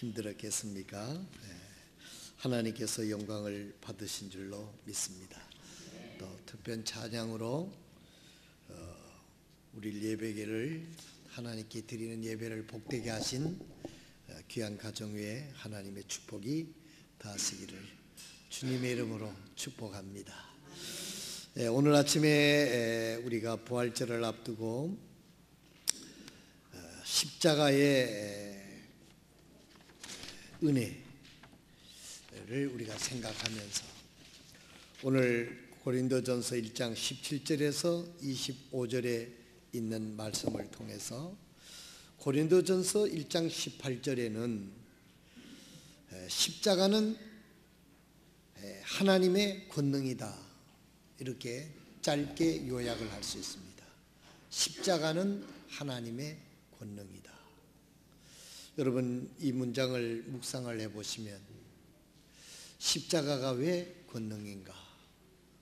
힘들었겠습니까? 하나님께서 영광을 받으신 줄로 믿습니다. 또 특별 찬양으로 우리 예배를 하나님께 드리는 예배를 복되게 하신 귀한 가정 위에 하나님의 축복이 닿으시기를 주님의 이름으로 축복합니다. 오늘 아침에 우리가 부활절을 앞두고 십자가의 은혜를 우리가 생각하면서 오늘 고린도전서 1장 17절에서 25절에 있는 말씀을 통해서 고린도전서 1장 18절에는 십자가는 하나님의 권능이다 이렇게 짧게 요약을 할 수 있습니다. 십자가는 하나님의 권능이다. 여러분 이 문장을 묵상을 해보시면 십자가가 왜 권능인가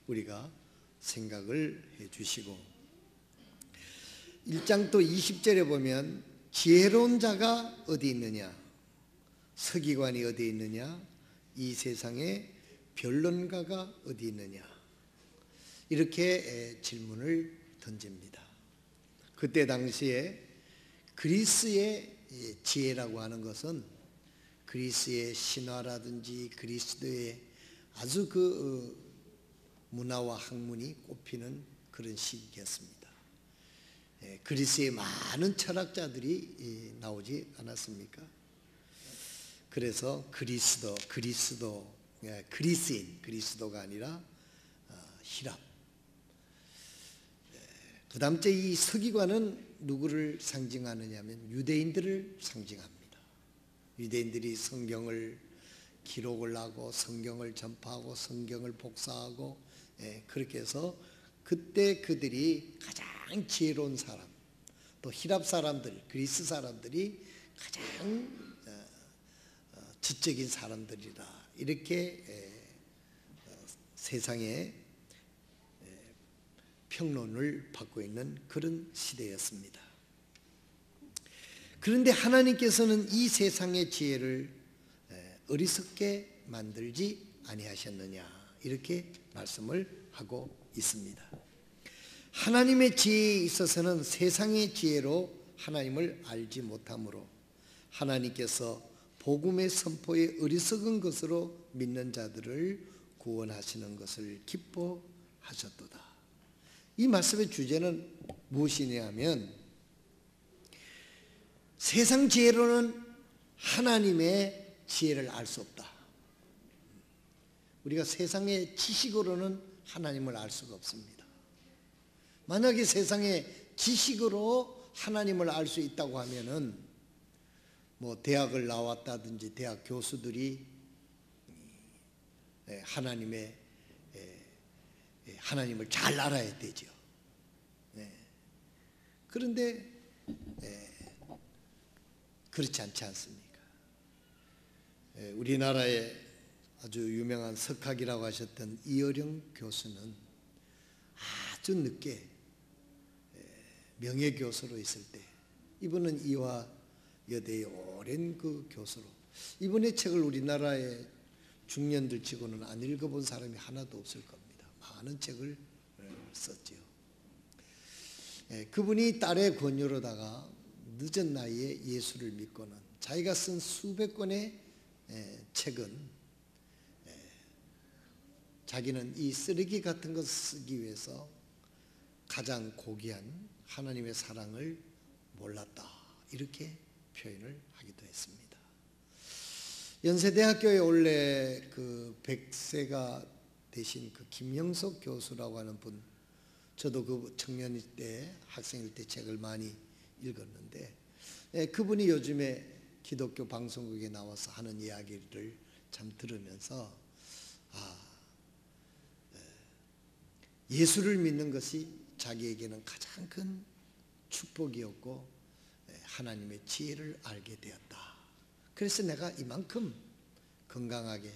우리가 생각을 해주시고 1장 또 20절에 보면 지혜로운 자가 어디 있느냐 서기관이 어디 있느냐 이 세상에 변론가가 어디 있느냐 이렇게 질문을 던집니다. 그때 당시에 그리스의 지혜라고 하는 것은 그리스의 신화라든지 그리스도의 아주 그 문화와 학문이 꼽히는 그런 시기였습니다. 그리스의 많은 철학자들이 나오지 않았습니까? 그래서 그리스도가 아니라 히랍. 그 다음째 이 서기관은 누구를 상징하느냐면 유대인들을 상징합니다. 유대인들이 성경을 기록을 하고 성경을 전파하고 성경을 복사하고 그렇게 해서 그때 그들이 가장 지혜로운 사람 또 히랍 사람들 그리스 사람들이 가장 지적인 사람들이라 이렇게 세상에 평론을 받고 있는 그런 시대였습니다. 그런데 하나님께서는 이 세상의 지혜를 어리석게 만들지 아니하셨느냐 이렇게 말씀을 하고 있습니다. 하나님의 지혜에 있어서는 세상의 지혜로 하나님을 알지 못하므로 하나님께서 복음의 선포에 어리석은 것으로 믿는 자들을 구원하시는 것을 기뻐하셨도다. 이 말씀의 주제는 무엇이냐면 세상 지혜로는 하나님의 지혜를 알 수 없다. 우리가 세상의 지식으로는 하나님을 알 수가 없습니다. 만약에 세상의 지식으로 하나님을 알 수 있다고 하면은 뭐 대학을 나왔다든지 대학 교수들이 하나님을 잘 알아야 되죠. 그런데 그렇지 않지 않습니까? 우리나라의 아주 유명한 석학이라고 하셨던 이어령 교수는 아주 늦게 명예교수로 있을 때 이분은 이화여대의 오랜 그 교수로 이분의 책을 우리나라의 중년들 치고는 안 읽어본 사람이 하나도 없을 겁니다. 많은 책을 썼지요. 그분이 딸의 권유로다가 늦은 나이에 예수를 믿고는 자기가 쓴 수백 권의 책은 자기는 이 쓰레기 같은 것을 쓰기 위해서 가장 고귀한 하나님의 사랑을 몰랐다 이렇게 표현을 하기도 했습니다. 연세대학교에 원래 그 100세가 되신 그 김영석 교수라고 하는 분 저도 그 청년일 때 학생일 때 책을 많이 읽었는데 그분이 요즘에 기독교 방송국에 나와서 하는 이야기를 참 들으면서 예수를 믿는 것이 자기에게는 가장 큰 축복이었고 하나님의 지혜를 알게 되었다. 그래서 내가 이만큼 건강하게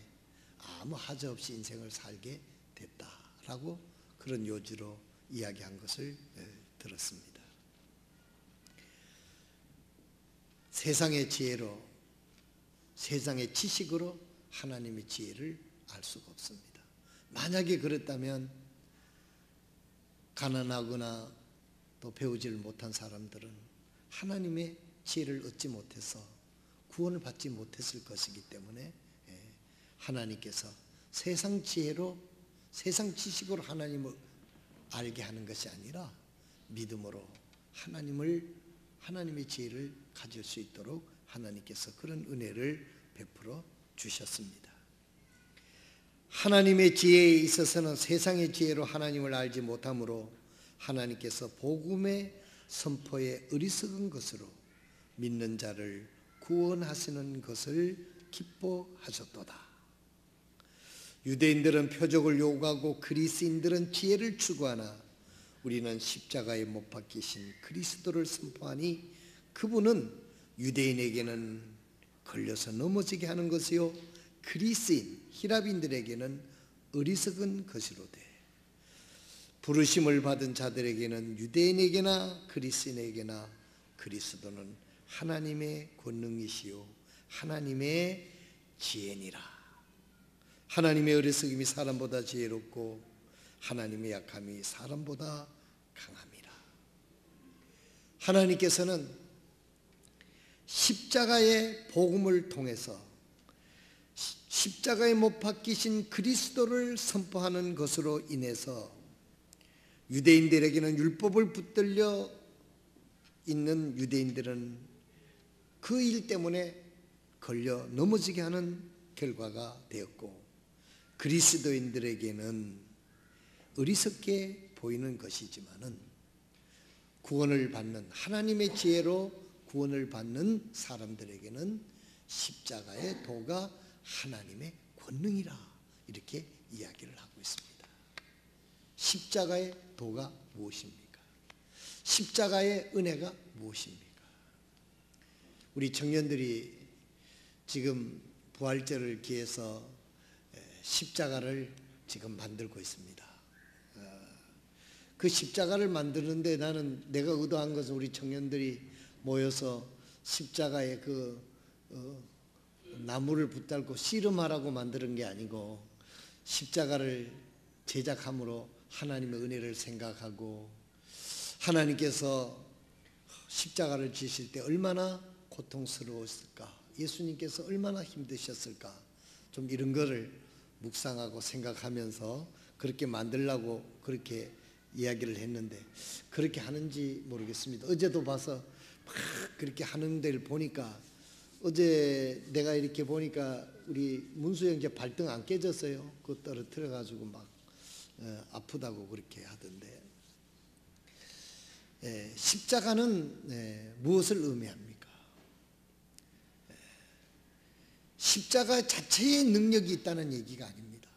아무 하자 없이 인생을 살게 됐다라고 그런 요지로 이야기한 것을 들었습니다. 세상의 지혜로 세상의 지식으로 하나님의 지혜를 알 수가 없습니다. 만약에 그랬다면 가난하거나 또 배우지를 못한 사람들은 하나님의 지혜를 얻지 못해서 구원을 받지 못했을 것이기 때문에 하나님께서 세상 지혜로, 세상 지식으로 하나님을 알게 하는 것이 아니라 믿음으로 하나님의 지혜를 가질 수 있도록 하나님께서 그런 은혜를 베풀어 주셨습니다. 하나님의 지혜에 있어서는 세상의 지혜로 하나님을 알지 못하므로 하나님께서 복음의 선포에 어리석은 것으로 믿는 자를 구원하시는 것을 기뻐하셨도다. 유대인들은 표적을 요구하고 그리스인들은 지혜를 추구하나 우리는 십자가에 못 박히신 그리스도를 선포하니 그분은 유대인에게는 걸려서 넘어지게 하는 것이요 그리스인 히랍인들에게는 어리석은 것이로되 부르심을 받은 자들에게는 유대인에게나 그리스인에게나 그리스도는 하나님의 권능이시요 하나님의 지혜니라. 하나님의 어리석음이 사람보다 지혜롭고 하나님의 약함이 사람보다 강함이라. 하나님께서는 십자가의 복음을 통해서 십자가에 못 박히신 그리스도를 선포하는 것으로 인해서 유대인들에게는 율법을 붙들려 있는 유대인들은 그 일 때문에 걸려 넘어지게 하는 결과가 되었고 그리스도인들에게는 어리석게 보이는 것이지만은 구원을 받는 하나님의 지혜로 구원을 받는 사람들에게는 십자가의 도가 하나님의 권능이라 이렇게 이야기를 하고 있습니다. 십자가의 도가 무엇입니까? 십자가의 은혜가 무엇입니까? 우리 청년들이 지금 부활절을 기해서 십자가를 지금 만들고 있습니다. 그 십자가를 만드는데 나는 내가 의도한 것은 우리 청년들이 모여서 십자가에 나무를 붙들고 씨름하라고 만드는 게 아니고 십자가를 제작함으로 하나님의 은혜를 생각하고 하나님께서 십자가를 지실 때 얼마나 고통스러웠을까, 예수님께서 얼마나 힘드셨을까, 좀 이런 거를 묵상하고 생각하면서 그렇게 만들려고 그렇게 이야기를 했는데 그렇게 하는지 모르겠습니다. 어제도 봐서 막 그렇게 하는 데를 보니까 어제 내가 이렇게 보니까 우리 문수 형제 발등 안 깨졌어요. 그거 떨어뜨려 가지고 막 아프다고 그렇게 하던데 십자가는 무엇을 의미합니까? 십자가 자체의 능력이 있다는 얘기가 아닙니다.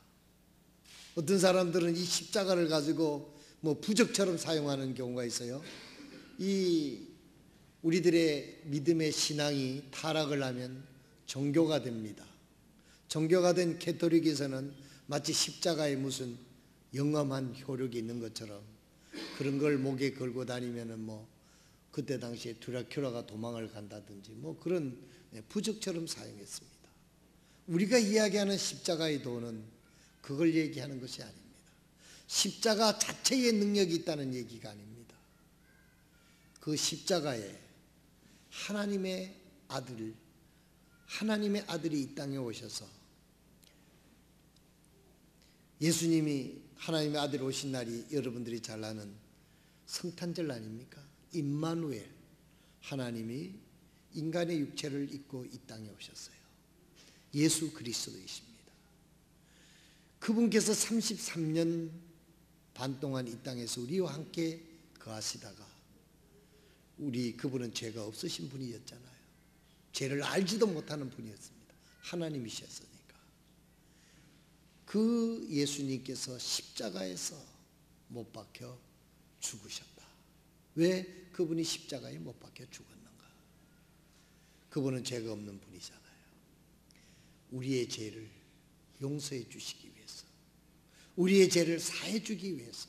어떤 사람들은 이 십자가를 가지고 뭐 부적처럼 사용하는 경우가 있어요. 이 우리들의 믿음의 신앙이 타락을 하면 종교가 됩니다. 종교가 된 캐토릭에서는 마치 십자가에 무슨 영험한 효력이 있는 것처럼 그런 걸 목에 걸고 다니면은 뭐 그때 당시에 드라큘라가 도망을 간다든지 뭐 그런 부적처럼 사용했습니다. 우리가 이야기하는 십자가의 도는 그걸 얘기하는 것이 아닙니다. 십자가 자체의 능력이 있다는 얘기가 아닙니다. 그 십자가에 하나님의 아들이 이 땅에 오셔서 예수님이 하나님의 아들이 오신 날이 여러분들이 잘 아는 성탄절 아닙니까? 임마누엘, 하나님이 인간의 육체를 입고 이 땅에 오셨어요. 예수 그리스도이십니다. 그분께서 33년 반 동안 이 땅에서 우리와 함께 거하시다가 그분은 죄가 없으신 분이었잖아요. 죄를 알지도 못하는 분이었습니다. 하나님이셨으니까. 그 예수님께서 십자가에서 못 박혀 죽으셨다. 왜 그분이 십자가에 못 박혀 죽었는가? 그분은 죄가 없는 분이잖아요. 우리의 죄를 용서해 주시기 위해서, 우리의 죄를 사해 주기 위해서,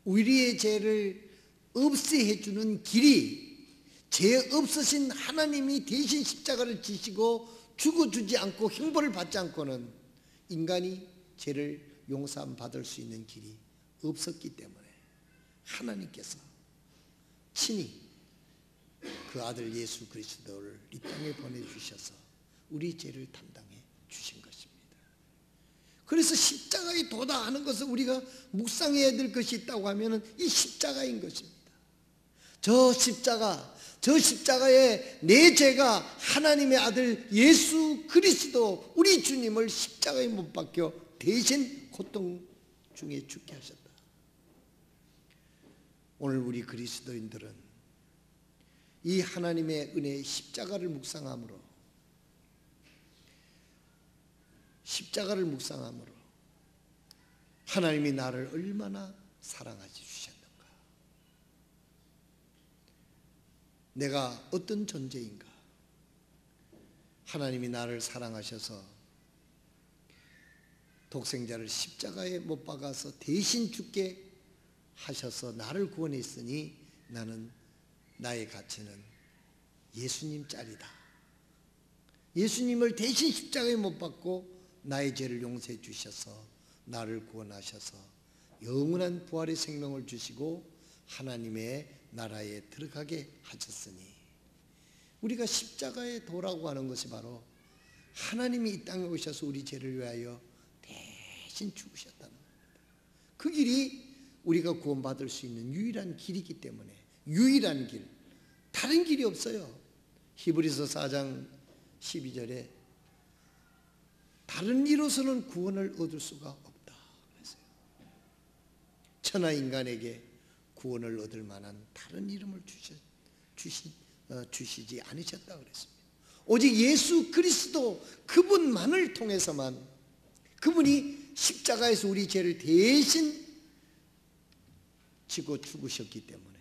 우리의 죄를 없애해 주는 길이 죄 없으신 하나님이 대신 십자가를 지시고 죽어주지 않고 형벌을 받지 않고는 인간이 죄를 용서함 받을 수 있는 길이 없었기 때문에 하나님께서 친히 그 아들 예수 그리스도를 이 땅에 보내주셔서 우리 죄를 담당해 주신 것입니다. 그래서 십자가에 도달하는 것을 우리가 묵상해야 될 것이 있다고 하면 이 십자가인 것입니다. 저 십자가에 내 죄가 하나님의 아들 예수 그리스도 우리 주님을 십자가에 못 박혀 대신 고통 중에 죽게 하셨다. 오늘 우리 그리스도인들은 이 하나님의 은혜의 십자가를 묵상함으로 하나님이 나를 얼마나 사랑하시 주셨는가, 내가 어떤 존재인가, 하나님이 나를 사랑하셔서 독생자를 십자가에 못 박아서 대신 죽게 하셔서 나를 구원했으니 나는 나의 가치는 예수님 짤이다. 예수님을 대신 십자가에 못 박고 나의 죄를 용서해 주셔서 나를 구원하셔서 영원한 부활의 생명을 주시고 하나님의 나라에 들어가게 하셨으니 우리가 십자가에 도라고 하는 것이 바로 하나님이 이 땅에 오셔서 우리 죄를 위하여 대신 죽으셨다는 겁니다. 그 길이 우리가 구원받을 수 있는 유일한 길이기 때문에, 유일한 길, 다른 길이 없어요. 히브리서 4장 12절에 다른 이로서는 구원을 얻을 수가 없다 그랬어요. 천하 인간에게 구원을 얻을 만한 다른 이름을 주시지 않으셨다 그랬습니다. 오직 예수 그리스도 그분만을 통해서만, 그분이 십자가에서 우리 죄를 대신 지고 죽으셨기 때문에,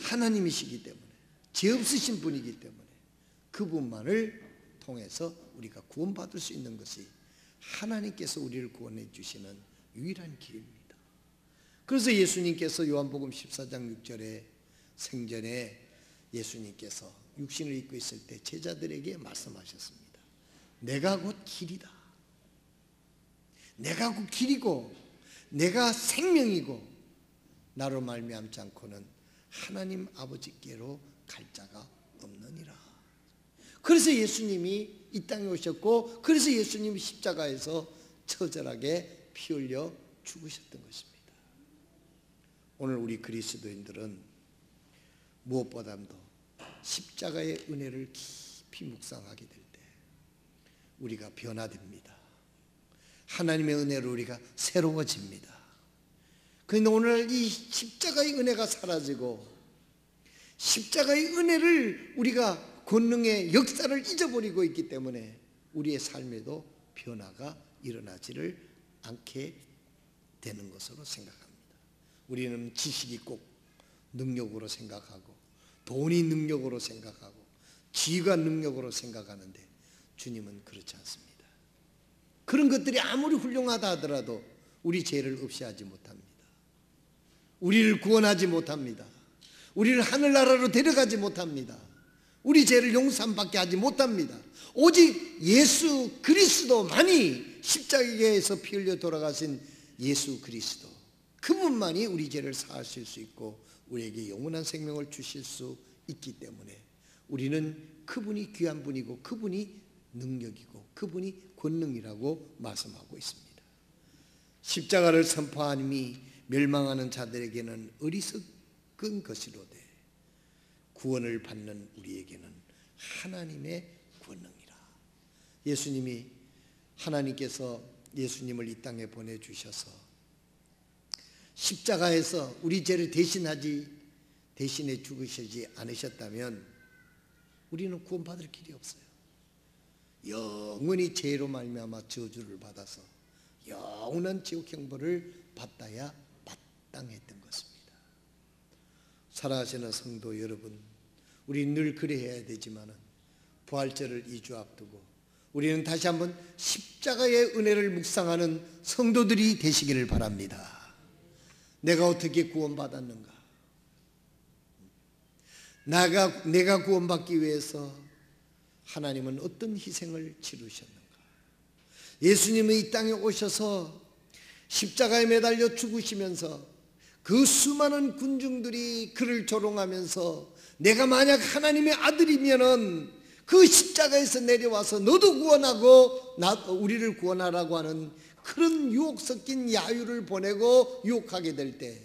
하나님이시기 때문에, 죄 없으신 분이기 때문에 그분만을 통해서 우리가 구원받을 수 있는 것이 하나님께서 우리를 구원해 주시는 유일한 길입니다. 그래서 예수님께서 요한복음 14장 6절에 생전에 예수님께서 육신을 입고 있을 때 제자들에게 말씀하셨습니다. 내가 곧 길이다. 내가 곧 길이고 내가 생명이고 나로 말미암지 않고는 하나님 아버지께로 갈 자가 없느니라. 그래서 예수님이 이 땅에 오셨고, 그래서 예수님이 십자가에서 처절하게 피 흘려 죽으셨던 것입니다. 오늘 우리 그리스도인들은 무엇보다도 십자가의 은혜를 깊이 묵상하게 될 때 우리가 변화됩니다. 하나님의 은혜로 우리가 새로워집니다. 그런데 오늘 이 십자가의 은혜가 사라지고 십자가의 은혜를 우리가 권능의 역사를 잊어버리고 있기 때문에 우리의 삶에도 변화가 일어나지를 않게 되는 것으로 생각합니다. 우리는 지식이 꼭 능력으로 생각하고 돈이 능력으로 생각하고 지위가 능력으로 생각하는데 주님은 그렇지 않습니다. 그런 것들이 아무리 훌륭하다 하더라도 우리 죄를 없이 하지 못합니다. 우리를 구원하지 못합니다. 우리를 하늘나라로 데려가지 못합니다. 우리 죄를 용서함밖에 하지 못합니다. 오직 예수 그리스도만이, 십자가에서 피 흘려 돌아가신 예수 그리스도, 그분만이 우리 죄를 사하실 수 있고 우리에게 영원한 생명을 주실 수 있기 때문에 우리는 그분이 귀한 분이고 그분이 능력이고 그분이 권능이라고 말씀하고 있습니다. 십자가를 선포함이 멸망하는 자들에게는 어리석은 것이로되 구원을 받는 우리에게는 하나님의 권능이라. 예수님이, 하나님께서 예수님을 이 땅에 보내주셔서 십자가에서 우리 죄를 대신해 죽으시지 않으셨다면 우리는 구원받을 길이 없어요. 영원히 죄로 말미암아 저주를 받아서 영원한 지옥 형벌을 받아야 마땅했던 것입니다. 사랑하시는 성도 여러분, 우리 늘 그래야 되지만은 부활절을 2주 앞두고 우리는 다시 한번 십자가의 은혜를 묵상하는 성도들이 되시기를 바랍니다. 내가 어떻게 구원받았는가? 내가 구원받기 위해서 하나님은 어떤 희생을 치르셨는가? 예수님은 이 땅에 오셔서 십자가에 매달려 죽으시면서 그 수많은 군중들이 그를 조롱하면서 내가 만약 하나님의 아들이면은 그 십자가에서 내려와서 너도 구원하고 우리를 구원하라고 하는 그런 유혹 섞인 야유를 보내고 유혹하게 될 때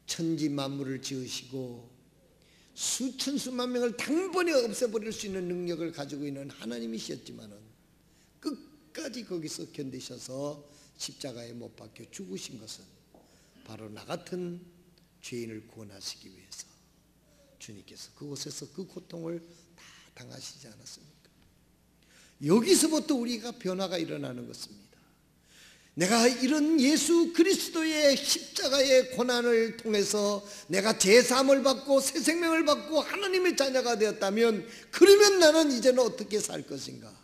천지 만물을 지으시고 수천 수만 명을 단번에 없애버릴 수 있는 능력을 가지고 있는 하나님이셨지만은 끝까지 거기서 견디셔서 십자가에 못 박혀 죽으신 것은 바로 나 같은 죄인을 구원하시기 위해서 주님께서 그곳에서 그 고통을 다 당하시지 않았습니까? 여기서부터 우리가 변화가 일어나는 것입니다. 내가 이런 예수 그리스도의 십자가의 고난을 통해서 내가 제사함을 받고 새 생명을 받고 하나님의 자녀가 되었다면 그러면 나는 이제는 어떻게 살 것인가?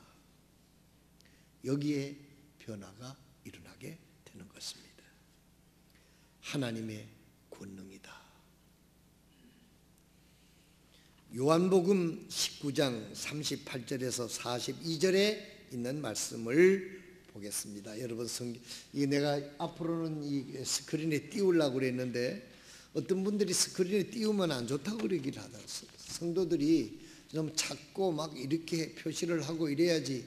여기에 변화가 일어나게 되는 것입니다. 하나님의 권능이다. 요한복음 19장 38절에서 42절에 있는 말씀을 보겠습니다. 여러분 내가 앞으로는 이 스크린에 띄우려고 그랬는데 어떤 분들이 스크린에 띄우면 안 좋다고 그러기를 하더라고요. 성도들이 좀 찾고 막 이렇게 표시를 하고 이래야지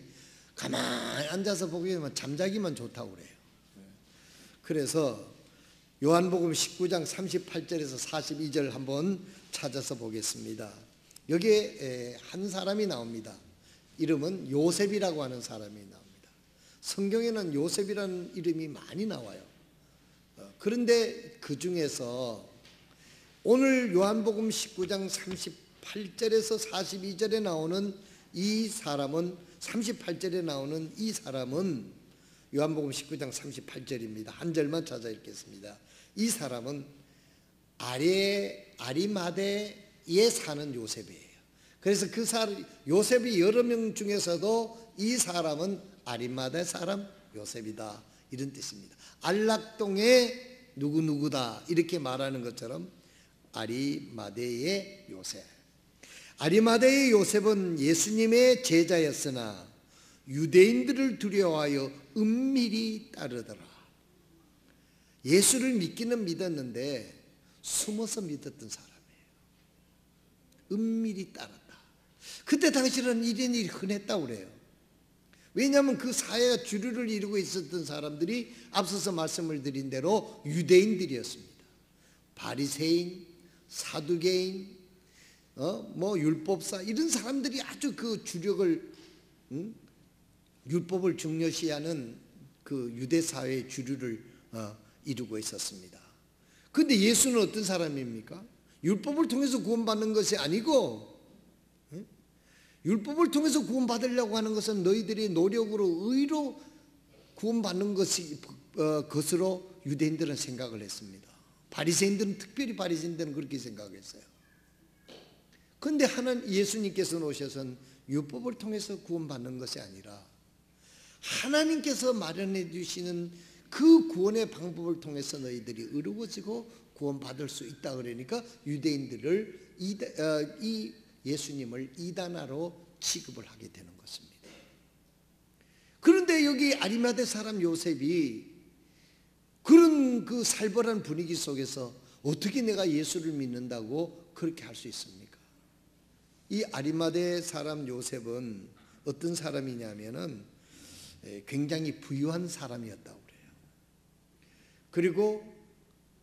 가만히 앉아서 보게 되면 잠자기만 좋다고 그래요. 그래서 요한복음 19장 38절에서 42절 한번 찾아서 보겠습니다. 여기에 한 사람이 나옵니다. 이름은 요셉이라고 하는 사람이 나옵니다. 성경에는 요셉이라는 이름이 많이 나와요. 그런데 그 중에서 오늘 요한복음 19장 38절에서 42절에 나오는 이 사람은 38절에 나오는 이 사람은 요한복음 19장 38절입니다. 한 절만 찾아 읽겠습니다. 이 사람은 아리마대에 사는 요셉이에요. 그래서 그 사람 요셉이 여러 명 중에서도 이 사람은 아리마대 사람 요셉이다 이런 뜻입니다. 안락동의 누구누구다 이렇게 말하는 것처럼 아리마대의 요셉. 아리마대의 요셉은 예수님의 제자였으나 유대인들을 두려워하여 은밀히 따르더라. 예수를 믿기는 믿었는데 숨어서 믿었던 사람이에요. 은밀히 따랐다. 그때 당시는 이런 일이 흔했다고 그래요. 왜냐하면 그 사회가 주류를 이루고 있었던 사람들이 앞서서 말씀을 드린 대로 유대인들이었습니다. 바리새인, 사두개인, 율법사 이런 사람들이 아주 그 주력을 율법을 중요시하는 그 유대 사회의 주류를 이루고 있었습니다. 그런데 예수는 어떤 사람입니까? 율법을 통해서 구원받는 것이 아니고 율법을 통해서 구원받으려고 하는 것은 너희들이 노력으로 의로 구원받는 것으로 유대인들은 생각을 했습니다. 바리새인들은 특별히 바리새인들은 그렇게 생각했어요. 그런데 예수님께서는 오셔서는 율법을 통해서 구원받는 것이 아니라 하나님께서 마련해 주시는 그 구원의 방법을 통해서 너희들이 의로워지고 구원받을 수 있다 그러니까 유대인들을 이 예수님을 이단아로 취급을 하게 되는 것입니다. 그런데 여기 아리마대 사람 요셉이 그런 그 살벌한 분위기 속에서 어떻게 내가 예수를 믿는다고 그렇게 할 수 있습니까? 이 아리마대 사람 요셉은 어떤 사람이냐면은 굉장히 부유한 사람이었다고 그래요. 그리고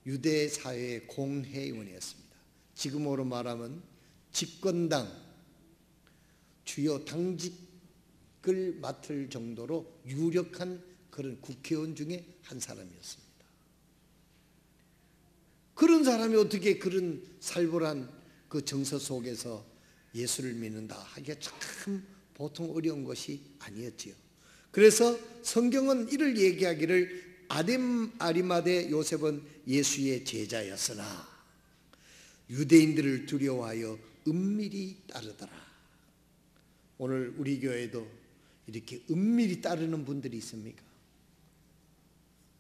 유대 사회의 공회의원이었습니다. 지금으로 말하면 집권당 주요 당직을 맡을 정도로 유력한 그런 국회의원 중에 한 사람이었습니다. 그런 사람이 어떻게 그런 살벌한 그 정서 속에서 예수를 믿는다 하기가 참 보통 어려운 것이 아니었지요. 그래서 성경은 이를 얘기하기를 아리마대 요셉은 예수의 제자였으나 유대인들을 두려워하여 은밀히 따르더라. 오늘 우리 교회도 이렇게 은밀히 따르는 분들이 있습니까?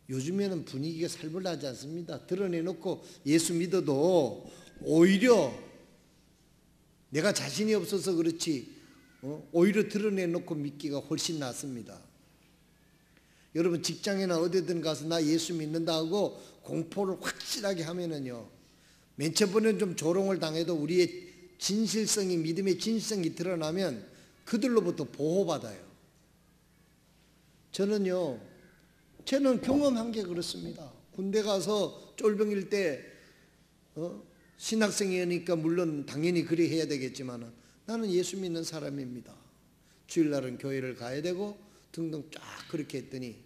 요즘에는 분위기가 살벌하지 않습니다. 드러내놓고 예수 믿어도 오히려 내가 자신이 없어서 그렇지 오히려 드러내놓고 믿기가 훨씬 낫습니다. 여러분 직장이나 어디든 가서 나 예수 믿는다 하고 공포를 확실하게 하면은요, 맨 처음에는 좀 조롱을 당해도 우리의 진실성이, 믿음의 진실성이 드러나면 그들로부터 보호받아요. 저는 경험한 게 그렇습니다. 군대 가서 쫄병일 때 신학생이니까 물론 당연히 그래 해야 되겠지만 나는 예수 믿는 사람입니다. 주일날은 교회를 가야 되고 등등 쫙 그렇게 했더니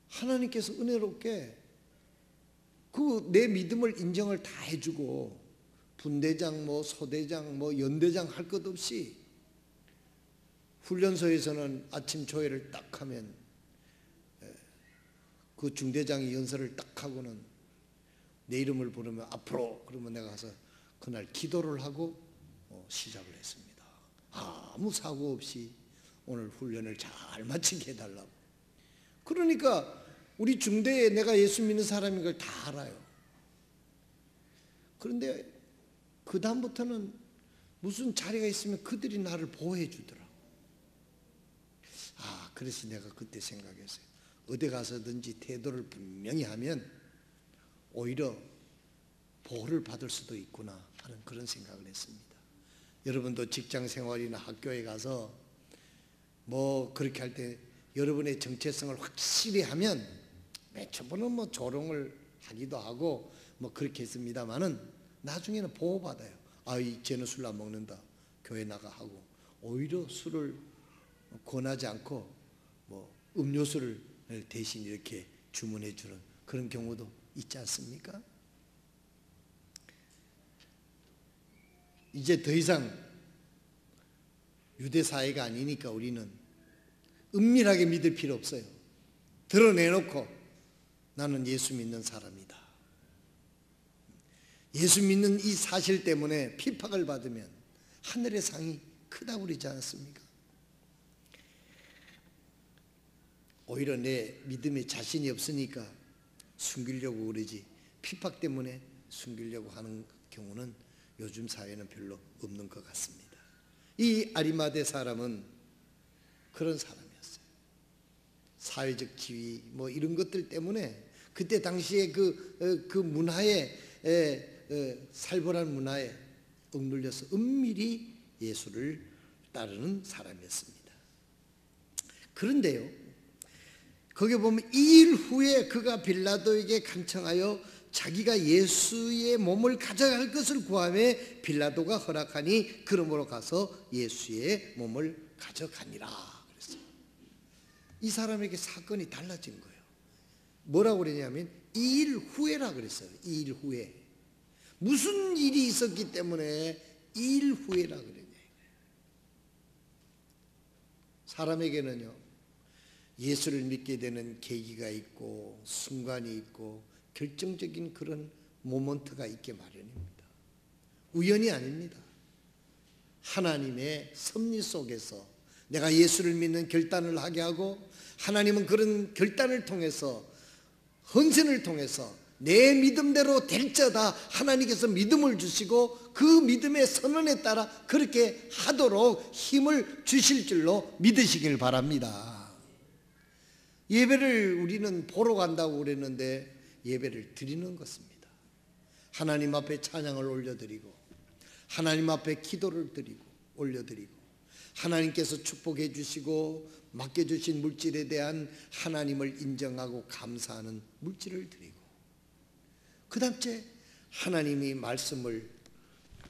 하나님께서 은혜롭게 그 내 믿음을 인정을 다 해주고 분대장 소대장 연대장 할 것 없이 훈련소에서는 아침 조회를 딱 하면 그 중대장이 연설을 딱 하고는 내 이름을 부르면 앞으로 그러면 내가 가서 그날 기도를 하고 시작을 했습니다. 아무 사고 없이 오늘 훈련을 잘 마치게 해달라고. 그러니까 우리 중대에 내가 예수 믿는 사람인 걸 다 알아요. 그런데 그 다음부터는 무슨 자리가 있으면 그들이 나를 보호해 주더라고. 그래서 내가 그때 생각했어요. 어디 가서든지 태도를 분명히 하면 오히려 보호를 받을 수도 있구나 하는 그런 생각을 했습니다. 여러분도 직장 생활이나 학교에 가서 그렇게 할 때 여러분의 정체성을 확실히 하면 맨 처음에는 조롱을 하기도 하고 그렇게 했습니다만은 나중에는 보호받아요. 쟤는 술 안 먹는다, 교회 나가 하고 오히려 술을 권하지 않고 음료수를 대신 이렇게 주문해 주는 그런 경우도 있지 않습니까? 이제 더 이상 유대 사회가 아니니까 우리는 은밀하게 믿을 필요 없어요. 드러내놓고 나는 예수 믿는 사람이다. 예수 믿는 이 사실 때문에 핍박을 받으면 하늘의 상이 크다고 그러지 않았습니까? 오히려 내 믿음에 자신이 없으니까 숨기려고 그러지 핍박 때문에 숨기려고 하는 경우는 요즘 사회는 별로 없는 것 같습니다. 이 아리마대 사람은 그런 사람이었어요. 사회적 지위 이런 것들 때문에 그때 당시에 그 문화에 살벌한 문화에 억눌려서 은밀히 예수를 따르는 사람이었습니다. 그런데요, 거기 보면 2일 후에 그가 빌라도에게 간청하여 자기가 예수의 몸을 가져갈 것을 구하매 빌라도가 허락하니 그러므로 가서 예수의 몸을 가져가니라 그랬어요. 이 사람에게 사건이 달라진 거예요. 뭐라고 그러냐면 2일 후에라 그랬어요. 2일 후에. 무슨 일이 있었기 때문에 2일 후에라 그랬냐. 사람에게는요, 예수를 믿게 되는 계기가 있고 순간이 있고 결정적인 그런 모먼트가 있게 마련입니다. 우연이 아닙니다. 하나님의 섭리 속에서 내가 예수를 믿는 결단을 하게 하고 하나님은 그런 결단을 통해서 헌신을 통해서 내 믿음대로 될지어다 하나님께서 믿음을 주시고 그 믿음의 선언에 따라 그렇게 하도록 힘을 주실 줄로 믿으시길 바랍니다. 예배를 우리는 보러 간다고 그랬는데 예배를 드리는 것입니다. 하나님 앞에 찬양을 올려드리고 하나님 앞에 기도를 드리고 올려드리고 하나님께서 축복해 주시고 맡겨주신 물질에 대한 하나님을 인정하고 감사하는 물질을 드리고 그 다음째 하나님이 말씀을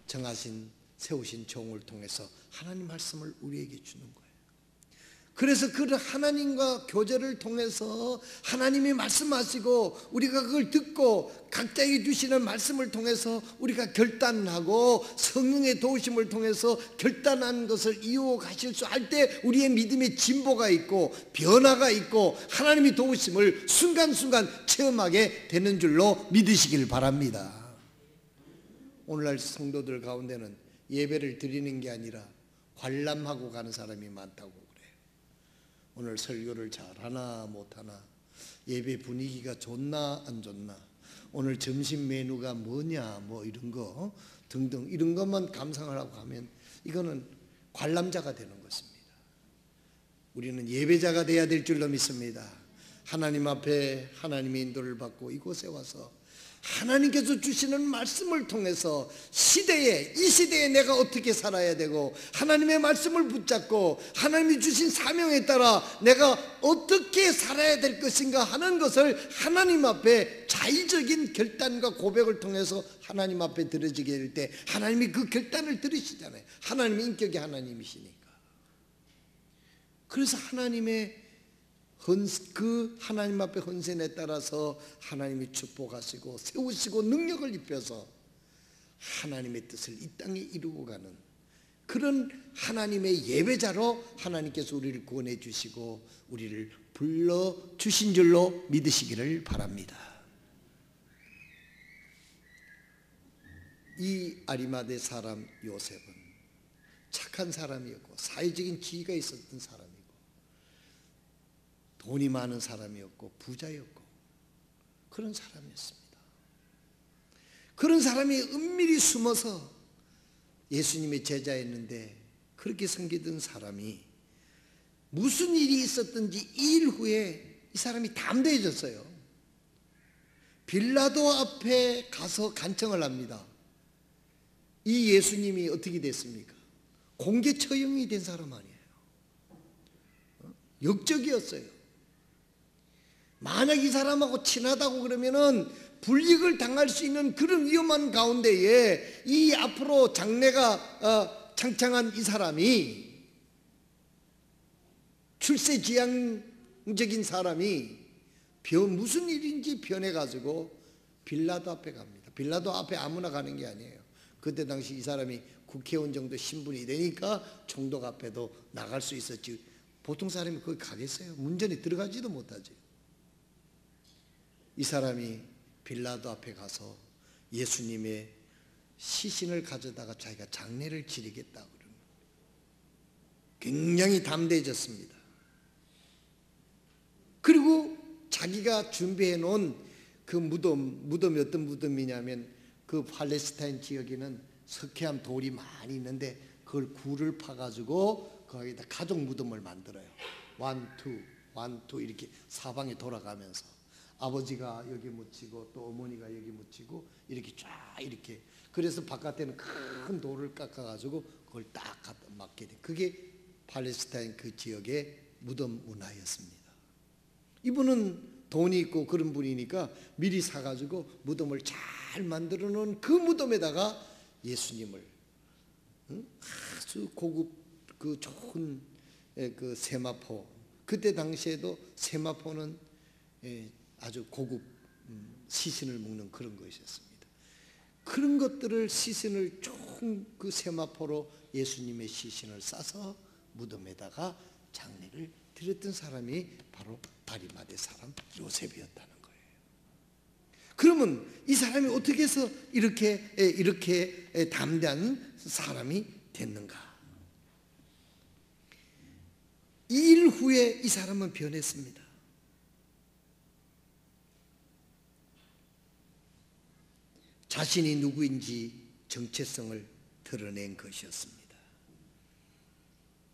정하신 세우신 종을 통해서 하나님 말씀을 우리에게 주는 거예요. 그래서 그 하나님과 교제를 통해서 하나님이 말씀하시고 우리가 그걸 듣고 각자에게 주시는 말씀을 통해서 우리가 결단하고 성령의 도우심을 통해서 결단한 것을 이어가실 수 할 때 우리의 믿음의 진보가 있고 변화가 있고 하나님이 도우심을 순간순간 체험하게 되는 줄로 믿으시길 바랍니다. 오늘날 성도들 가운데는 예배를 드리는 게 아니라 관람하고 가는 사람이 많다고 오늘 설교를 잘하나 못하나 예배 분위기가 좋나 안 좋나 오늘 점심 메뉴가 뭐냐 뭐 이런 거 등등 이런 것만 감상하라고 하면 이거는 관람자가 되는 것입니다. 우리는 예배자가 돼야 될 줄로 믿습니다. 하나님 앞에 하나님의 인도를 받고 이곳에 와서 하나님께서 주시는 말씀을 통해서 이 시대에 내가 어떻게 살아야 되고 하나님의 말씀을 붙잡고 하나님이 주신 사명에 따라 내가 어떻게 살아야 될 것인가 하는 것을 하나님 앞에 자의적인 결단과 고백을 통해서 하나님 앞에 드려지게 될 때 하나님이 그 결단을 들으시잖아요. 하나님의 인격이 하나님이시니까. 그래서 그 하나님 앞에 헌신에 따라서 하나님이 축복하시고 세우시고 능력을 입혀서 하나님의 뜻을 이 땅에 이루고 가는 그런 하나님의 예배자로 하나님께서 우리를 구원해 주시고 우리를 불러주신 줄로 믿으시기를 바랍니다. 이 아리마대 사람 요셉은 착한 사람이었고 사회적인 지위가 있었던 사람이고 돈이 많은 사람이었고 부자였고 그런 사람이었습니다. 그런 사람이 은밀히 숨어서 예수님의 제자였는데 그렇게 섬기던 사람이 무슨 일이 있었든지 2일 후에 이 사람이 담대해졌어요. 빌라도 앞에 가서 간청을 합니다. 이 예수님이 어떻게 됐습니까? 공개 처형이 된 사람 아니에요. 역적이었어요. 만약 이 사람하고 친하다고 그러면은 불이익을 당할 수 있는 그런 위험한 가운데에 이 앞으로 장래가 창창한 이 사람이 출세지향적인 사람이 무슨 일인지 변해가지고 빌라도 앞에 갑니다. 빌라도 앞에 아무나 가는 게 아니에요. 그때 당시 이 사람이 국회의원 정도 신분이 되니까 총독 앞에도 나갈 수 있었지 보통 사람이 거기 가겠어요? 문전에 들어가지도 못하지. 이 사람이 빌라도 앞에 가서 예수님의 시신을 가져다가 자기가 장례를 치르겠다고 그러는 굉장히 담대해졌습니다. 그리고 자기가 준비해 놓은 그 무덤이 어떤 무덤이냐면 그 팔레스타인 지역에는 석회암 돌이 많이 있는데 그걸 굴을 파가지고 거기다 가족 무덤을 만들어요. 1, 2 이렇게 사방에 돌아가면서 아버지가 여기 묻히고 또 어머니가 여기 묻히고 이렇게 쫙 이렇게 그래서 바깥에는 큰 돌을 깎아가지고 그걸 딱 갖다 맞게 돼. 그게 팔레스타인 그 지역의 무덤 문화였습니다. 이분은 돈이 있고 그런 분이니까 미리 사가지고 무덤을 잘 만들어 놓은 그 무덤에다가 예수님을 아주 고급 그 좋은 그 세마포 그때 당시에도 세마포는 아주 고급 시신을 먹는 그런 것이었습니다. 그런 것들을 시신을 좋은 그 세마포로 예수님의 시신을 싸서 무덤에다가 장례를 드렸던 사람이 바로 아리마대 사람 요셉이었다는 거예요. 그러면 이 사람이 어떻게 해서 이렇게 담대한 사람이 됐는가? 2일 후에 이 사람은 변했습니다. 자신이 누구인지 정체성을 드러낸 것이었습니다.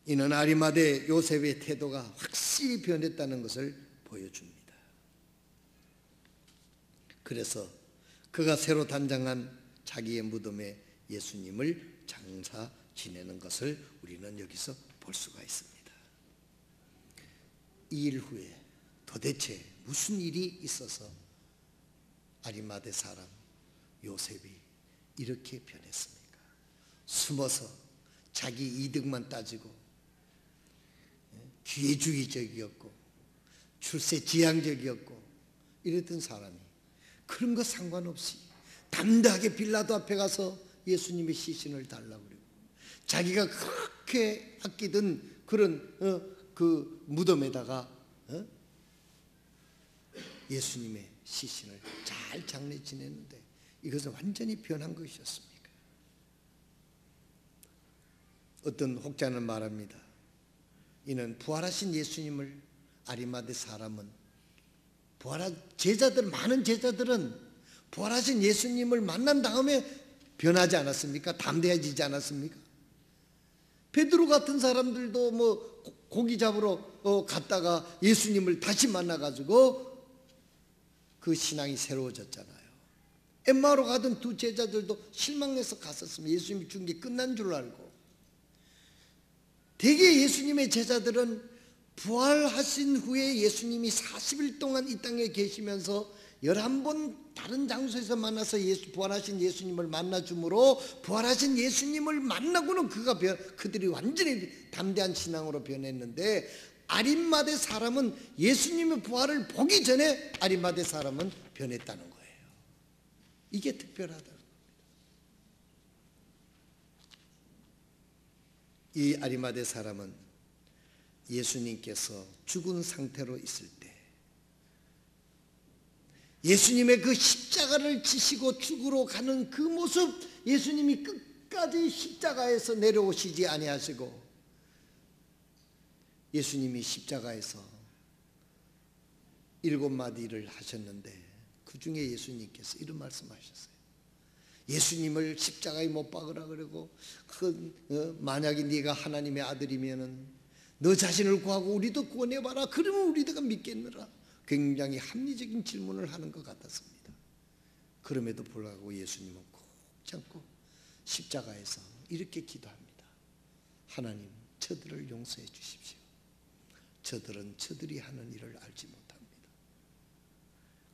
이는 아리마대 요셉의 태도가 확실히 변했다는 것을 보여줍니다. 그래서 그가 새로 단장한 자기의 무덤에 예수님을 장사 지내는 것을 우리는 여기서 볼 수가 있습니다. 2일 후에 도대체 무슨 일이 있어서 아리마대 사람 요셉이 이렇게 변했습니까? 숨어서 자기 이득만 따지고 기회주의적이었고 출세지향적이었고 이랬던 사람이 그런 거 상관없이 담대하게 빌라도 앞에 가서 예수님의 시신을 달라고 그러고 자기가 그렇게 아끼던 그런 그 무덤에다가 예수님의 시신을 잘 장례 지냈는데 이것은 완전히 변한 것이었습니까? 어떤 혹자는 말합니다. 이는 부활하신 예수님을 아리마대 사람은 많은 제자들은 부활하신 예수님을 만난 다음에 변하지 않았습니까? 담대해지지 않았습니까? 베드로 같은 사람들도 뭐 고기 잡으러 갔다가 예수님을 다시 만나가지고 그 신앙이 새로워졌잖아요. 엠마오로 가던 두 제자들도 실망해서 갔었습니다. 예수님이 죽은 게 끝난 줄 알고. 대개 예수님의 제자들은 부활하신 후에 예수님이 40일 동안 이 땅에 계시면서 11번 다른 장소에서 만나서 부활하신 예수님을 만나줌으로 부활하신 예수님을 만나고는 그들이 완전히 담대한 신앙으로 변했는데, 아림마대 사람은 예수님의 부활을 보기 전에 아림마대 사람은 변했다는 거예요. 이게 특별하다는 겁니다. 이 아리마대 사람은 예수님께서 죽은 상태로 있을 때 예수님의 그 십자가를 지시고 죽으러 가는 그 모습, 예수님이 끝까지 십자가에서 내려오시지 아니하시고 예수님이 십자가에서 7마디를 하셨는데 그 중에 예수님께서 이런 말씀하셨어요. 예수님을 십자가에 못 박으라 그러고 만약에 네가 하나님의 아들이면은 너 자신을 구하고 우리도 구원해봐라. 그러면 우리가 믿겠느라. 굉장히 합리적인 질문을 하는 것 같았습니다. 그럼에도 불구하고 예수님은 꼭 참고 십자가에서 이렇게 기도합니다. 하나님, 저들을 용서해 주십시오. 저들은 저들이 하는 일을 알지 못합니다.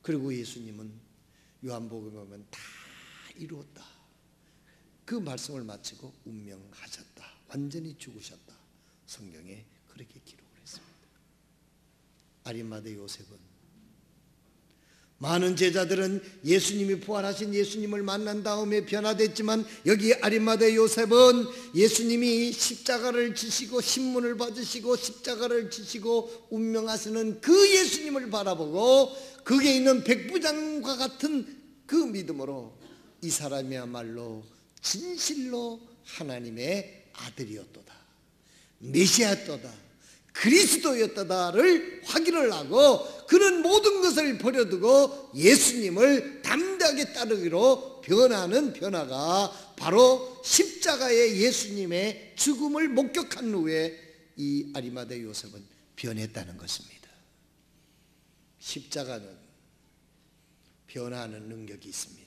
그리고 예수님은 요한복음에 보면 다 이루었다. 그 말씀을 마치고 운명하셨다. 완전히 죽으셨다. 성경에 그렇게 기록을 했습니다. 아리마대 요셉은, 많은 제자들은 예수님이 부활하신 예수님을 만난 다음에 변화됐지만 여기 아리마대 요셉은 예수님이 십자가를 지시고 신문을 받으시고 십자가를 지시고 운명하시는 그 예수님을 바라보고 거기에 있는 백부장과 같은 그 믿음으로 이 사람이야말로 진실로 하나님의 아들이었도다, 메시아였도다, 그리스도였다를 확인을 하고 그는 모든 것을 버려두고 예수님을 담대하게 따르기로 변하는 변화가 바로 십자가의 예수님의 죽음을 목격한 후에 이 아리마대 요셉은 변했다는 것입니다. 십자가는 변화하는 능력이 있습니다.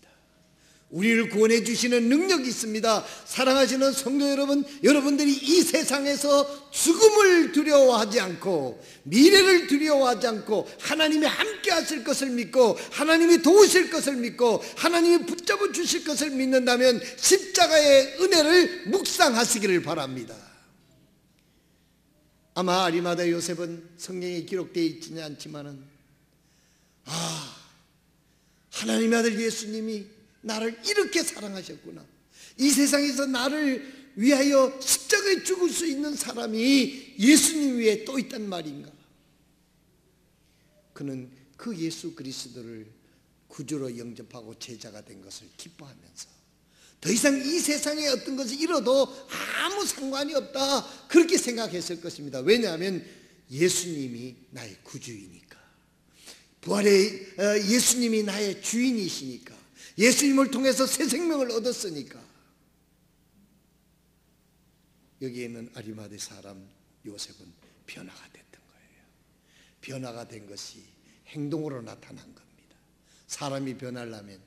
우리를 구원해 주시는 능력이 있습니다. 사랑하시는 성도 여러분, 여러분들이 이 세상에서 죽음을 두려워하지 않고 미래를 두려워하지 않고 하나님이 함께 하실 것을 믿고 하나님이 도우실 것을 믿고 하나님이 붙잡아 주실 것을 믿는다면 십자가의 은혜를 묵상하시기를 바랍니다. 아마 아리마대 요셉은 성경에 기록되어 있지는 않지만은 하나님의 아들 예수님이 나를 이렇게 사랑하셨구나. 이 세상에서 나를 위하여 십자가에 죽을 수 있는 사람이 예수님 위에 또 있단 말인가. 그는 그 예수 그리스도를 구주로 영접하고 제자가 된 것을 기뻐하면서 더 이상 이 세상에 어떤 것을 잃어도 아무 상관이 없다, 그렇게 생각했을 것입니다. 왜냐하면 예수님이 나의 구주이니까, 부활의 예수님이 나의 주인이시니까, 예수님을 통해서 새 생명을 얻었으니까. 여기에 있는 아리마대 사람 요셉은 변화가 됐던 거예요. 변화가 된 것이 행동으로 나타난 겁니다. 사람이 변하려면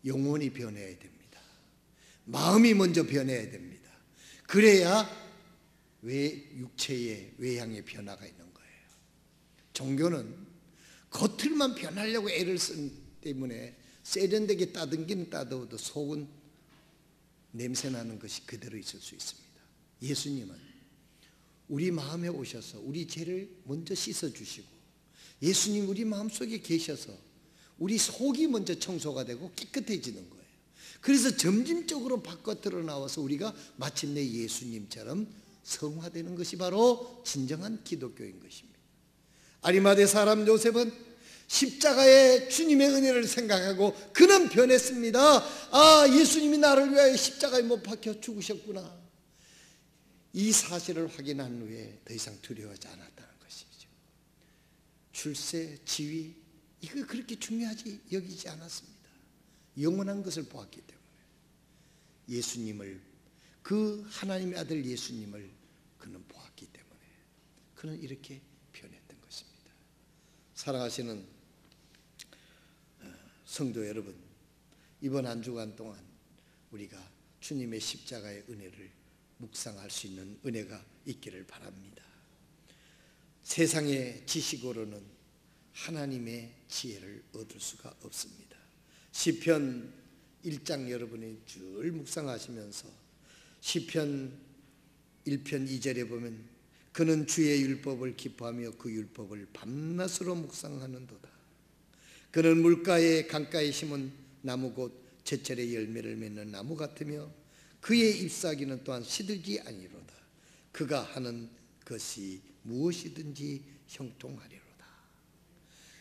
영혼이 변해야 됩니다. 마음이 먼저 변해야 됩니다. 그래야 육체의 외향의 변화가 있는 거예요. 종교는 겉을만 변하려고 애를 쓴 때문에 세련되게 따듬기는 따듬어도 속은 냄새나는 것이 그대로 있을 수 있습니다. 예수님은 우리 마음에 오셔서 우리 죄를 먼저 씻어주시고, 예수님 우리 마음속에 계셔서 우리 속이 먼저 청소가 되고 깨끗해지는 거예요. 그래서 점진적으로 바깥으로 나와서 우리가 마침내 예수님처럼 성화되는 것이 바로 진정한 기독교인 것입니다. 아리마대 사람 요셉은 십자가의 주님의 은혜를 생각하고 그는 변했습니다. 예수님이 나를 위하여 십자가에 못 박혀 죽으셨구나. 이 사실을 확인한 후에 더 이상 두려워하지 않았다는 것이죠. 출세, 지위, 이거 그렇게 중요하지 여기지 않았습니다. 영원한 것을 보았기 때문에 예수님을, 그 하나님의 아들 예수님을 그는 보았기 때문에 그는 이렇게 표현했던 것입니다. 사랑하시는 성도 여러분, 이번 한 주간 동안 우리가 주님의 십자가의 은혜를 묵상할 수 있는 은혜가 있기를 바랍니다. 세상의 지식으로는 하나님의 지혜를 얻을 수가 없습니다. 시편 1장 여러분이 줄 묵상하시면서 시편 1편 2절에 보면 그는 주의 율법을 기뻐하며 그 율법을 밤낮으로 묵상하는도다. 그는 물가에 강가에 심은 나무 곧 제철의 열매를 맺는 나무 같으며 그의 잎사귀는 또한 시들지 아니로다. 그가 하는 것이 무엇이든지 형통하리로다.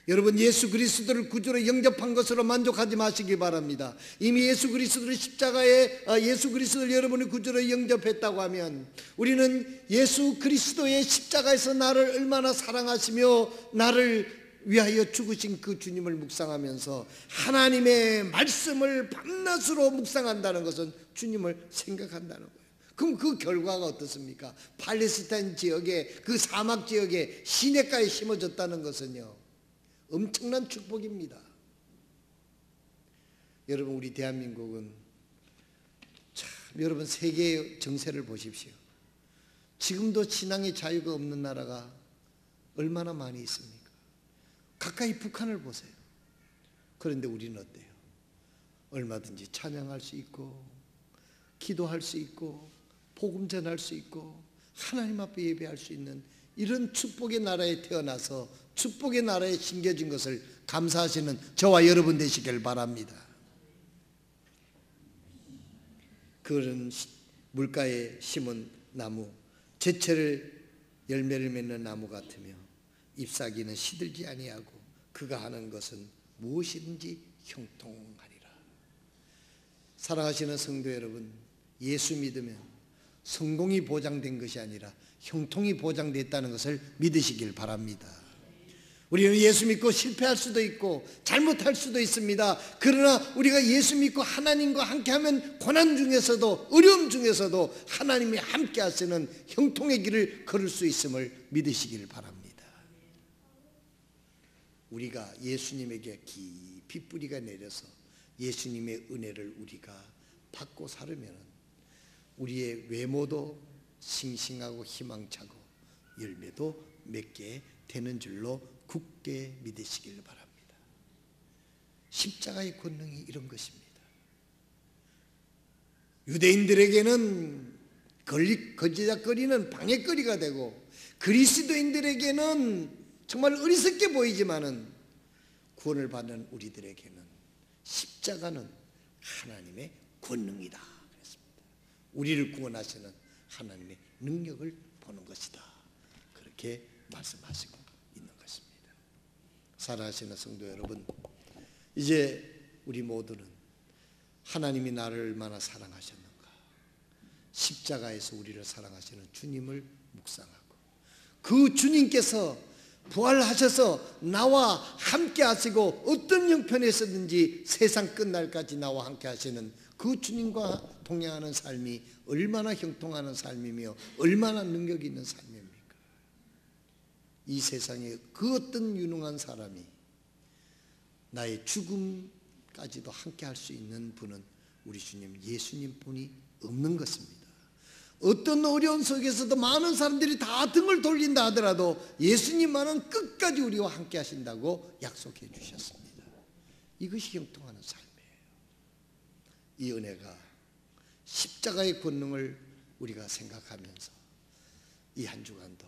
여러분, 예수 그리스도를 구주로 영접한 것으로 만족하지 마시기 바랍니다. 이미 예수 그리스도를 십자가에 예수 그리스도를 여러분이 구주로 영접했다고 하면 우리는 예수 그리스도의 십자가에서 나를 얼마나 사랑하시며 나를 위하여 죽으신 그 주님을 묵상하면서 하나님의 말씀을 밤낮으로 묵상한다는 것은 주님을 생각한다는 거예요. 그럼 그 결과가 어떻습니까? 팔레스타인 지역에, 그 사막 지역에 시냇가에 심어졌다는 것은요, 엄청난 축복입니다. 여러분, 우리 대한민국은 참, 여러분 세계의 정세를 보십시오. 지금도 신앙의 자유가 없는 나라가 얼마나 많이 있습니까? 가까이 북한을 보세요. 그런데 우리는 어때요? 얼마든지 찬양할 수 있고 기도할 수 있고 복음 전할 수 있고 하나님 앞에 예배할 수 있는 이런 축복의 나라에 태어나서 축복의 나라에 심겨진 것을 감사하시는 저와 여러분 되시길 바랍니다. 그런 물가에 심은 나무, 제철 열매를 맺는 나무 같으며 잎사귀는 시들지 아니하고 그가 하는 것은 무엇이든지 형통하리라. 사랑하시는 성도 여러분, 예수 믿으면 성공이 보장된 것이 아니라 형통이 보장됐다는 것을 믿으시길 바랍니다. 우리는 예수 믿고 실패할 수도 있고 잘못할 수도 있습니다. 그러나 우리가 예수 믿고 하나님과 함께하면 고난 중에서도 어려움 중에서도 하나님이 함께 하시는 형통의 길을 걸을 수 있음을 믿으시길 바랍니다. 우리가 예수님에게 깊이 뿌리가 내려서 예수님의 은혜를 우리가 받고 살으면 우리의 외모도 싱싱하고 희망차고 열매도 맺게 되는 줄로 굳게 믿으시길 바랍니다. 십자가의 권능이 이런 것입니다. 유대인들에게는 거지작거리는 방해거리가 되고 그리스도인들에게는 정말 어리석게 보이지만은 구원을 받는 우리들에게는 십자가는 하나님의 권능이다 그랬습니다. 우리를 구원하시는 하나님의 능력을 보는 것이다. 그렇게 말씀하시고 있는 것입니다. 사랑하시는 성도 여러분, 이제 우리 모두는 하나님이 나를 얼마나 사랑하셨는가, 십자가에서 우리를 사랑하시는 주님을 묵상하고 그 주님께서 부활하셔서 나와 함께 하시고 어떤 형편에서든지 세상 끝날까지 나와 함께 하시는 그 주님과 동행하는 삶이 얼마나 형통하는 삶이며 얼마나 능력이 있는 삶입니까? 이 세상에 그 어떤 유능한 사람이 나의 죽음까지도 함께 할 수 있는 분은 우리 주님 예수님 뿐이 없는 것입니다. 어떤 어려운 속에서도 많은 사람들이 다 등을 돌린다 하더라도 예수님만은 끝까지 우리와 함께 하신다고 약속해 주셨습니다. 이것이 형통하는 삶이에요. 이 은혜가 십자가의 권능을 우리가 생각하면서 이 한 주간도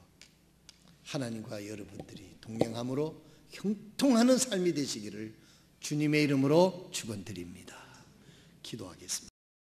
하나님과 여러분들이 동행함으로 형통하는 삶이 되시기를 주님의 이름으로 축원드립니다. 기도하겠습니다.